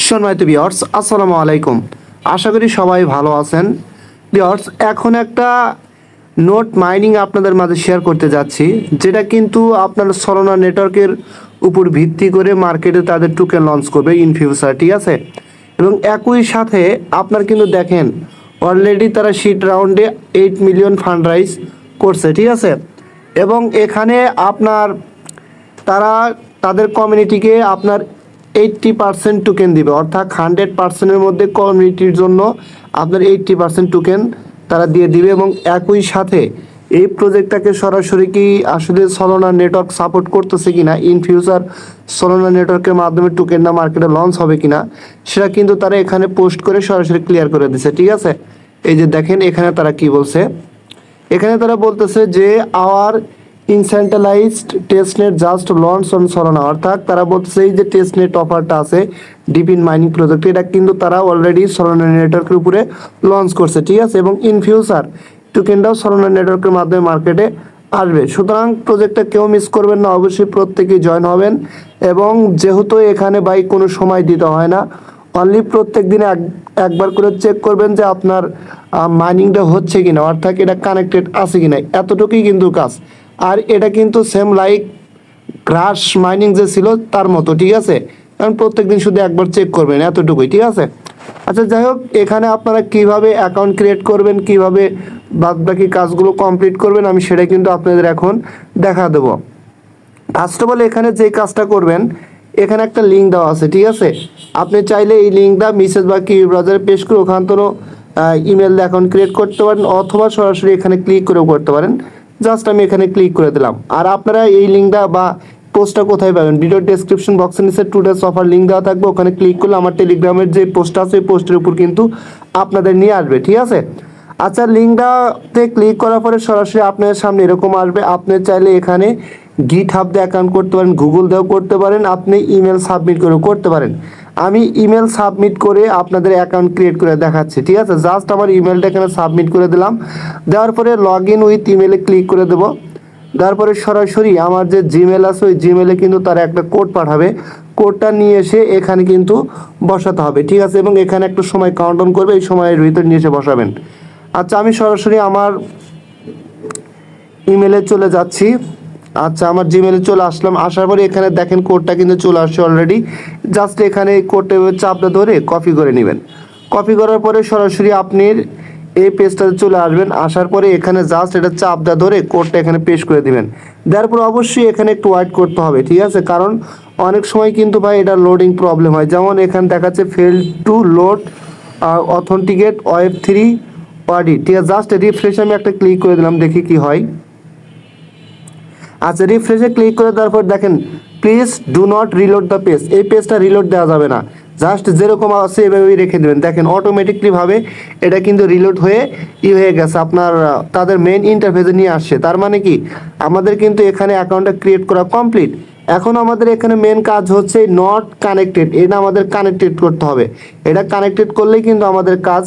সম্মানিত ভিউয়ার্স, আসসালামু আলাইকুম। আশা করি সবাই ভালো আছেন। ভিউয়ার্স, এখন একটা নোট মাইনিং আপনাদের মাঝে শেয়ার করতে যাচ্ছি, যেটা কিন্তু আপনার সলোনা নেটওয়ার্কের উপর ভিত্তি করে মার্কেটে তাদের টোকেন লঞ্চ করবে ইন ফিউচার, ঠিক আছে। এবং একই সাথে আপনার কিন্তু দেখেন অলরেডি তারা সিড রাউন্ডে 8 মিলিয়ন ফান্ড রাইজ করছে, ঠিক আছে। এবং এখানে আপনার তারা তাদের কমিউনিটিকে আপনার 80% টোকেন দিবে, অর্থাৎ 100%-এর মধ্যে কমিউনিটির জন্য আপনার 80% টোকেন তারা দিয়ে দিবে। এবং একই সাথে এই প্রজেক্টটাকে সরাসরি কি আসলে সলোনা নেটওয়ার্ক সাপোর্ট করতেছে কিনা, ইন ফিউচার সলোনা নেটওয়ার্কের মাধ্যমে টোকেনটা মার্কেটে লঞ্চ হবে কিনা, সেটা কিন্তু তারা এখানে পোস্ট করে সরাসরি ক্লিয়ার করে দিচ্ছে, ঠিক আছে। এই যে দেখেন এখানে তারা কি বলছে, এখানে তারা বলতেছে যে our decentralized testnet just launch on Solana, অর্থাৎ তারা বলতেছে এই যে টেস্টনেট অফারটা আছে ডিপিন মাইনিং প্রজেক্ট, এটা কিন্তু তারা অলরেডি সলোনা নেটওয়ার্কের উপরে লঞ্চ করছে, ঠিক আছে। এবং ইন ফিউচার টোকেনটাও সলোনা নেটওয়ার্কের মাধ্যমে মার্কেটে আসবে। সুতরাং প্রজেক্টটা কেউ মিস করবেন না, অবশ্যই প্রত্যেকেই জয়েন হবেন। এবং যেহেতু এখানে বাই কোনো সময় দিতে হয় না, অনলি প্রত্যেক দিনে একবার করে চেক করবেন যে আপনার মাইনিংটা হচ্ছে কিনা, অর্থাৎ এটা কানেক্টেড আছে কিনা, এতটুকুই কিন্তু কাজ। আর এটা কিন্তু সেম লাইক ক্রাশ মাইনিং যে ছিল তার মতো, ঠিক আছে। কারণ প্রত্যেক দিন শুধু একবার চেক করবেন, এতটুকুই, ঠিক আছে। আচ্ছা, যাই হোক, এখানে আপনারা কিভাবে অ্যাকাউন্ট ক্রিয়েট করবেন, কিভাবে বাদবাকি কাজগুলো কমপ্লিট করবেন, আমি সেটা কিন্তু আপনাদের এখন দেখা দেবো। ফার্স্ট অফ অল এখানে যে কাজটা করবেন, এখানে একটা লিঙ্ক দেওয়া আছে, ঠিক আছে। আপনি চাইলে এই লিঙ্কটা মেসেজ বা কি ব্রাউজারে পেস্ট করে ওখান থেকে ইমেল দিয়ে অ্যাকাউন্ট ক্রিয়েট করতে পারেন, অথবা সরাসরি এখানে ক্লিক করেও করতে পারেন। জাস্ট আমি এখানে ক্লিক করে দিলাম। আর আপনারা এই লিঙ্কটা বা পোস্টটা কোথায় পাবেন, ভিডিও ডেসক্রিপশন বক্সের নিচে টুডেস অফার লিঙ্ক দেওয়া থাকবে, ওখানে ক্লিক করলে আমার টেলিগ্রামের যে পোস্ট আছে ওই পোস্টের উপর কিন্তু আপনাদের নিয়ে আসবে, ঠিক আছে। আচ্ছা, লিঙ্কটাতে ক্লিক করার পরে সরাসরি আপনার সামনে এরকম আসবে। আপনি চাইলে এখানে গিটহাব দিয়ে অ্যাকাউন্ট করতে পারেন, গুগল দিয়েও করতে পারেন, আপনি ইমেল সাবমিট করেও করতে পারেন। আমি ইমেল সাবমিট করে আপনাদের অ্যাকাউন্ট ক্রিয়েট করে দেখাচ্ছি, ঠিক আছে। জাস্ট আমার ইমেলটা এখানে সাবমিট করে দিলাম। দেওয়ার পরে লগ ইন উইথ ইমেলে ক্লিক করে দেবো। তারপরে সরাসরি আমার যে জিমেল আছে ওই জিমেলে কিন্তু তারা একটা কোড পাঠাবে, কোডটা নিয়ে এসে এখানে কিন্তু বসাতে হবে, ঠিক আছে। এবং এখানে একটা সময় কাউন্টডাউন করবে, এই সময়ের ভিতর নিয়ে এসে বসাবেন। আচ্ছা, আমি সরাসরি আমার ইমেলে চলে যাচ্ছি। আচ্ছা, আমার জিমেলে চলে আসলাম। আসার পরে এখানে দেখেন কোডটা কিন্তু চলে আসছে অলরেডি। জাস্ট এখানে কোডটা চাপটা ধরে কপি করে নেবেন। কপি করার পরে সরাসরি আপনি এই পেজটাতে চলে আসবেন। আসার পরে এখানে জাস্ট এটা চাপটা ধরে কোডটা এখানে পেস্ট করে দিবেন। দেওয়ার পর অবশ্যই এখানে একটু ওয়েট করতে হবে, ঠিক আছে। কারণ অনেক সময় কিন্তু ভাই এটা লোডিং প্রবলেম হয়, যেমন এখানে দেখাচ্ছে ফেল টু লোড অথেন্টিকেট ওয়েব3 অডিট, ঠিক আছে। জাস্ট রিফ্রেশ আমি একটা ক্লিক করে দিলাম, দেখি কি হয়। আচ্ছা, রিফ্রেশে ক্লিক করে তারপর দেখেন please do not reload the page, এই পেজটা রিলোড দেওয়া যাবে না, জাস্ট যেরকম আছে এভাবেই রেখে দেবেন। দেখেন অটোমেটিকলিভাবে এটা কিন্তু রিলোড হয়ে হয়ে গেছে, আপনার তাদের মেইন ইন্টারফেসে নিয়ে আসছে। তার মানে কি আমাদের কিন্তু এখানে অ্যাকাউন্টটা ক্রিয়েট করা কমপ্লিট। এখন আমাদের এখানে মেন কাজ হচ্ছে নট কানেক্টেড, এটা আমাদের কানেক্টেড করতে হবে। এটা কানেক্টেড করলেই কিন্তু আমাদের কাজ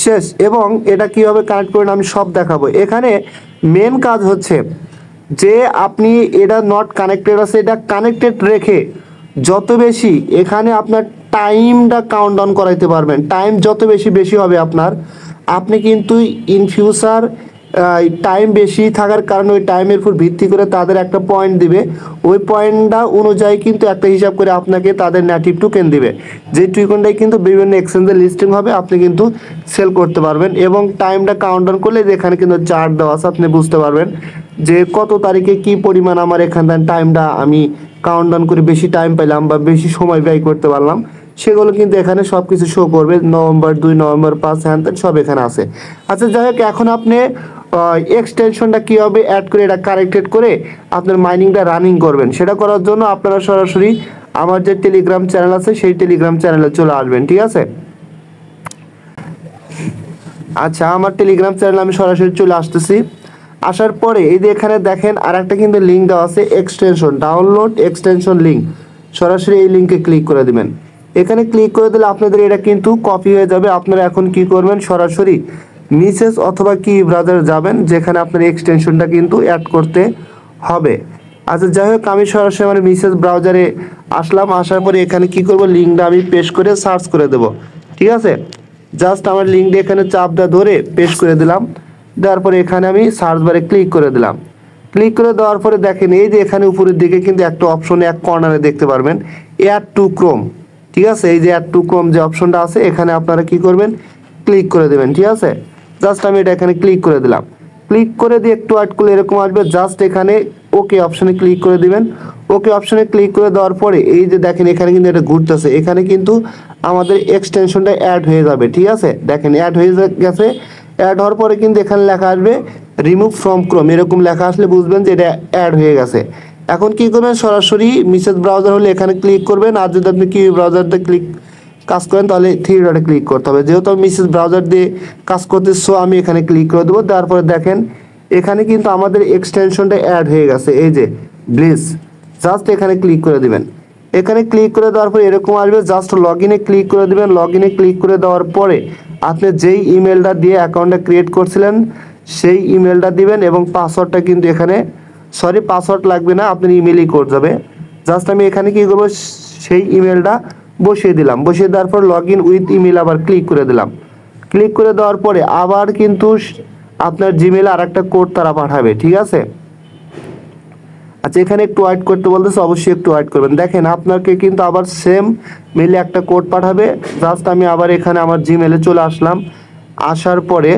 শেষ। এবং এটা কীভাবে কানেক্ট করবেন আমি সব দেখাবো। এখানে মেন কাজ হচ্ছে যে আপনি এটা নট কানেক্টেড আছে, এটা কানেক্টেড রেখে যত বেশি এখানে আপনার টাইমটা কাউন্টডাউন করাইতে পারবেন, টাইম যত বেশি হবে আপনার, আপনি কিন্তু ইন ফিউচার টাইম বেশি থাকার কারণে ওই টাইমের উপর ভিত্তি করে তাদের একটা পয়েন্ট দিবে, ওই পয়েন্টটা অনুযায়ী কিন্তু একটা হিসাব করে আপনাকে তাদের নেটিভ টোকেন দিবে, যে টোকেনটাই কিন্তু বিভিন্ন এক্সচেঞ্জে লিস্টিং হবে, আপনি কিন্তু সেল করতে পারবেন। এবং টাইমটা কাউন্টডাউন করলে এখানে কিন্তু চার্ট দেওয়া আছে, আপনি বুঝতে পারবেন যে কত তারিখে কি পরিমাণ আমার এখানটার টাইমটা আমি কাউন্টডাউন করে বেশি টাইম পেলাম বা বেশি সময় ব্যয় করতে পারলাম, সেগুলো কিন্তু এখানে সব কিছু শো করবে। নভেম্বর 2, নভেম্বর 5 হ্যান সব এখানে আছে। আচ্ছা, যাই হোক, এখন আপনি এক্সটেনশনটা কীভাবে অ্যাড করে এটা কানেক্টেড করে আপনার মাইনিংটা রানিং করবেন, সেটা করার জন্য আপনারা সরাসরি আমার যে টেলিগ্রাম চ্যানেল আছে সেই টেলিগ্রাম চ্যানেলে চলে আসবেন, ঠিক আছে। আচ্ছা, আমার টেলিগ্রাম চ্যানেলে আমি সরাসরি চলে আসতেছি। আসার পরে এই যে এখানে দেখেন আর একটা কিন্তু লিঙ্ক দেওয়া আছে, এক্সটেনশন ডাউনলোড এক্সটেনশন লিঙ্ক, সরাসরি এই লিঙ্কে ক্লিক করে দিবেন। এখানে ক্লিক করে দিলে আপনাদের এটা কিন্তু কপি হয়ে যাবে। আপনারা এখন কি করবেন, সরাসরি মেসেজ অথবা কি ব্রাউজারে যাবেন, যেখানে আপনার এক্সটেনশনটা কিন্তু অ্যাড করতে হবে। আচ্ছা যাই হোক, আমি সরাসরি আমার মেসেজ ব্রাউজারে আসলাম। আসার পরে এখানে কি করব, লিঙ্কটা আমি পেস্ট করে সার্চ করে দেব। ঠিক আছে, জাস্ট আমার লিঙ্কটা এখানে চাপটা ধরে পেস্ট করে দিলাম। দেওয়ার পরে এখানে আমি সার্চ বারে ক্লিক করে দিলাম। ক্লিক করে দেওয়ার পরে দেখেন এই যে এখানে উপরের দিকে কিন্তু একটা অপশন এক কর্নারে দেখতে পারবেন, অ্যাড টু ক্রোম। ঠিক আছে, এই যে অ্যাড টু ক্রোম যে অপশনটা আছে এখানে আপনারা কি করবেন, ক্লিক করে দেবেন। ঠিক আছে, জাস্ট আমি এটা এখানে ক্লিক করে দিলাম। ক্লিক করে দিয়ে একটু ওয়েট করলে এরকম আসবে, জাস্ট এখানে ওকে অপশনে ক্লিক করে দিবেন। ওকে অপশনে ক্লিক করে দেওয়ার পরে এই যে দেখেন এখানে কিন্তু এটা ঘুরতেছে, এখানে কিন্তু আমাদের এক্সটেনশনটা অ্যাড হয়ে যাবে। ঠিক আছে, দেখেন অ্যাড হয়ে গেছে। অ্যাড হওয়ার পরে কিন্তু এখানে লেখা আসবে রিমুভ ফ্রম ক্রোম, এরকম লেখা আসলে বুঝবেন যে এটা অ্যাড হয়ে গেছে। এখন কি করবেন, সরাসরি মেসেজ ব্রাউজার হলে এখানে ক্লিক করবেন, আর যদি আপনি কি ব্রাউজারতে ক্লিক কাজ করেন তাহলে থ্রি ডটে ক্লিক করতে হবে। যেহেতু আমি মেসেজ ব্রাউজার দিয়ে কাজ করতেছি সো আমি এখানে ক্লিক করে দেবো। তারপরে দেখেন এখানে কিন্তু আমাদের এক্সটেনশনটা অ্যাড হয়ে গেছে, এই যে ব্লিজ। জাস্ট এখানে ক্লিক করে দিবেন। এখানে ক্লিক করে দেওয়ার পরে এরকম আসবে, জাস্ট লগ ইনে ক্লিক করে দিবেন। লগ ইনে ক্লিক করে দেওয়ার পরে আপনি যেই ইমেলটা দিয়ে অ্যাকাউন্টটা ক্রিয়েট করছিলেন সেই ইমেলটা দিবেন এবং পাসওয়ার্ডটা কিন্তু এখানে, সরি পাসওয়ার্ড লাগবে না, আপনার ইমেলই কোড যাবে। জাস্ট আমি এখানে কি করবো, সেই ইমেলটা বসিয়ে দিলাম। বসিয়ে দেওয়ার পর লগ ইন উইথ ইমেল আবার ক্লিক করে দিলাম। ক্লিক করে দেওয়ার পরে আবার কিন্তু আপনার জিমেলে আর একটা কোড তারা পাঠাবে। ঠিক আছে, আচ্ছা এখানে একটু ওয়েট করতে বলতেছে, অবশ্যই একটু ওয়েট করবেন। দেখেন আপনাকে কিন্তু আবার সেম মেলে একটা কোড পাঠাবে। জাস্ট আমি আবার এখানে আমার জিমেলে চলে আসলাম। আসার পরে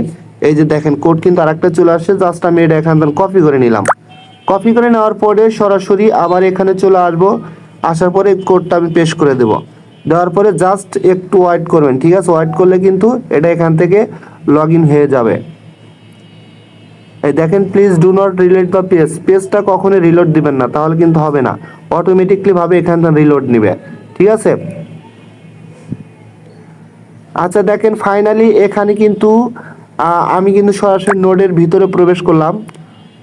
এই যে দেখেন কোড কিন্তু আর একটা চলে আসছে, জাস্ট আমি এটা এখান থেকে কপি করে নিলাম। কপি করে নেওয়ার পরে সরাসরি আবার এখানে চলে আসবো। আসার পরে কোডটা আমি পেস্ট করে দেব। দেওয়ার পরে জাস্ট একটু ওয়েট করবেন। ঠিক আছে, ওয়েট করলে কিন্তু এটা এখান থেকে লগ ইন হয়ে যাবে। এই দেখেন please do not reload the page, পেজটা কখনোই রিলোড দিবেন না, তাহলে কিন্তু হবে না, অটোমেটিকলি ভাবে এখান থেকে রিলোড নেবে। ঠিক আছে, আচ্ছা দেখেন ফাইনালি এখানে কিন্তু আমি কিন্তু সরাসরি নোডের ভিতরে প্রবেশ করলাম।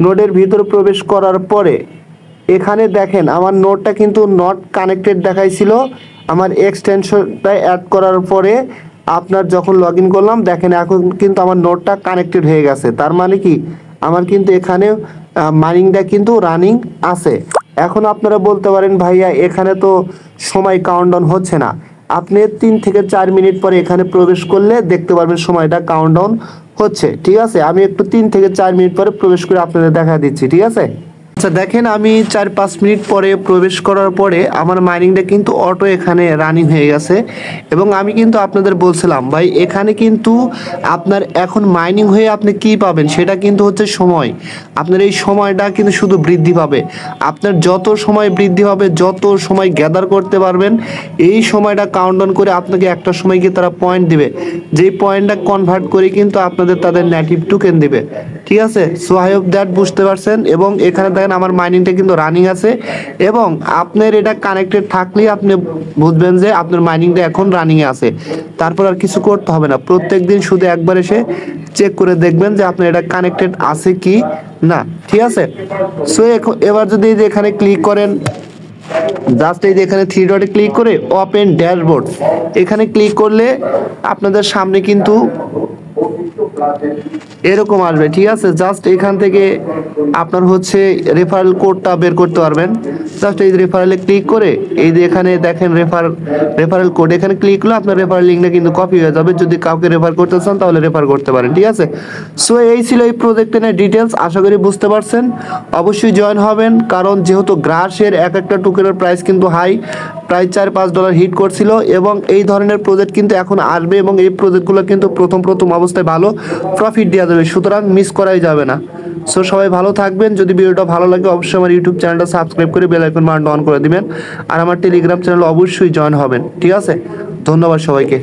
নোডের ভিতরে প্রবেশ করার পরে এখানে দেখেন আমার নোডটা কিন্তু নট কানেক্টেড দেখাইছিল। আমার এক্সটেনশনটা অ্যাড করার পরে আপনার যখন লগ ইন করলাম দেখেন এখন কিন্তু আমার নোডটা কানেক্টেড হয়ে গেছে। তার মানে কি আমার কিন্তু এখানে মাইনিংটা কিন্তু রানিং আছে। এখন আপনারা বলতে পারেন ভাইয়া এখানে তো সময় কাউন্টডাউন হচ্ছে না। আপনি 3 থেকে 4 মিনিট পরে এখানে প্রবেশ করলে দেখতে পারবেন সময়টা কাউন্টডাউন হচ্ছে। ঠিক আছে, আমি একটু 3 থেকে 4 মিনিট পরে প্রবেশ করে আপনাদের দেখা দিচ্ছি। ঠিক আছে, আচ্ছা দেখেন আমি 4-5 মিনিট পরে প্রবেশ করার পরে আমার মাইনিংটা কিন্তু অটো এখানে রানিং হয়ে গেছে। এবং আমি কিন্তু আপনাদের বলছিলাম ভাই এখানে কিন্তু আপনার এখন মাইনিং হয়ে আপনি কি পাবেন সেটা কিন্তু হচ্ছে সময়। আপনার এই সময়টা কিন্তু শুধু বৃদ্ধি পাবে। আপনার যত সময় বৃদ্ধি হবে, যত সময় গ্যাদার করতে পারবেন, এই সময়টা কাউন্টডাউন করে আপনাকে একটা সময় গিয়ে তারা পয়েন্ট দিবে, যেই পয়েন্টটা কনভার্ট করে কিন্তু আপনাদের তাদের নেটিভ টোকেন দিবে। ঠিক আছে, সো আই হোপ দ্যাট বুঝতে পারছেন। এবং এখানে দেখেন আমার মাইনিংটা কিন্তু রানিং আছে এবং আপনার এটা কানেক্টেড থাকলেই আপনি বুঝবেন যে আপনার মাইনিংটা এখন রানিংয়ে আছে। তারপর আর কিছু করতে হবে না, প্রত্যেক দিন শুধু একবার এসে চেক করে দেখবেন যে আপনার এটা কানেক্টেড আছে কি না। ঠিক আছে, সো এবার যদি এই যে এখানে ক্লিক করেন, জাস্ট এই যে এখানে থ্রি ডটে ক্লিক করে ওপেন ড্যাশবোর্ড এখানে ক্লিক করলে আপনাদের সামনে কিন্তু এরকম আসবে। ঠিক আছে, জাস্ট এখান থেকে আপনার হচ্ছে রেফারেল কোডটা বের করতে পারবেন। জাস্ট এই রেফারেলে ক্লিক করে এই যে এখানে দেখেন রেফারেল কোড এখানে ক্লিক করলে আপনার রেফারেল লিঙ্কটা কিন্তু কপি হয়ে যাবে। যদি কাউকে রেফার করতে চান তাহলে রেফার করতে পারেন। ঠিক আছে, সো এই ছিল এই প্রজেক্টের ডিটেলস, আশা করি বুঝতে পারছেন। অবশ্যই জয়েন হবেন, কারণ যেহেতু গ্রাসের এক একটা টোকেনের প্রাইস কিন্তু হাই, প্রায় $4-5 হিট করছিল এবং এই ধরনের প্রজেক্ট কিন্তু এখন আসবে এবং এই প্রজেক্টগুলো কিন্তু প্রথম অবস্থায় ভালো প্রফিট দেওয়া যাবে, সুতরাং মিস করাই যাবে না। সো সবাই ভালো থাকবেন। যদি ভিডিওটা ভালো লাগে অবশ্যই আমার ইউটিউব চ্যানেলটা সাবস্ক্রাইব করে বেল আইকন বাটনটা অন করে দিবেন আর আমার টেলিগ্রাম চ্যানেল অবশ্যই জয়েন হবেন। ঠিক আছে, ধন্যবাদ সবাইকে।